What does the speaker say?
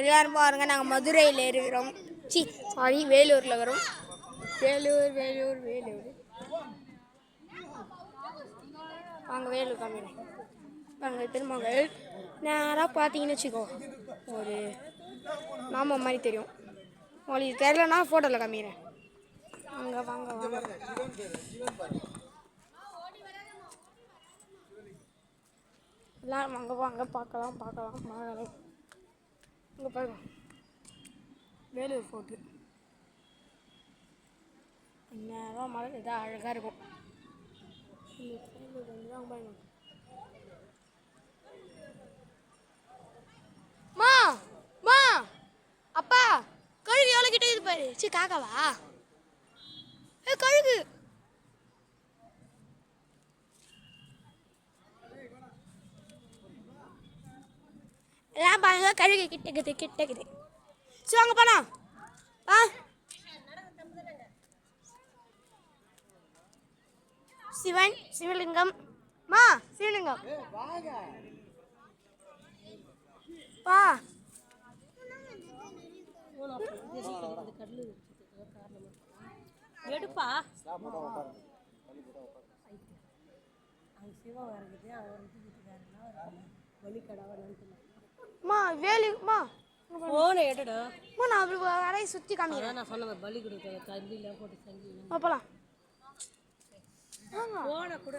எல்லாரும் பாருங்க, நாங்கள் மதுரையில் இருக்கிறோம். சாரி, வேலூரில் வரோம். வேலூர் வேலூர் வேலூர். வாங்க வேலூர் காமிக்கிறேன். வாங்க திருமகள் நேராக பார்த்தீங்கன்னு வச்சுக்கோ, ஒரு நாம மாதிரி தெரியும். உங்களுக்கு தெரியலன்னா ஃபோட்டோவில் காமிக்கிறேன். வாங்க வாங்க வாங்க. எல்லாரும் வாங்க வாங்க, பார்க்கலாம். இங்கே பாருங்க, வேலூர் ஃபோர்ட்டு. நேரம் மழை இதாக அழகாக இருக்கும். பாருங்க, மா மா அப்பா, கழுகு எவ்வளோ கிட்ட இது பாரு. சரி, காக்காவா? கழுகு. எல்லாம் பாருங்க, கழுகு கிட்டக்குது. சரி வாங்க போலாம். சிவலிங்கம் மா, சிவலிங்கம் பா. எடுப்பா வேலுமா போனை எடுடா. நான் அப்படி வரைய சுற்றி காமிக்கிறேன். நான் சொன்ன பலி கொடுத்த கல்லியில் போட்டு போகலாம். போனை கூட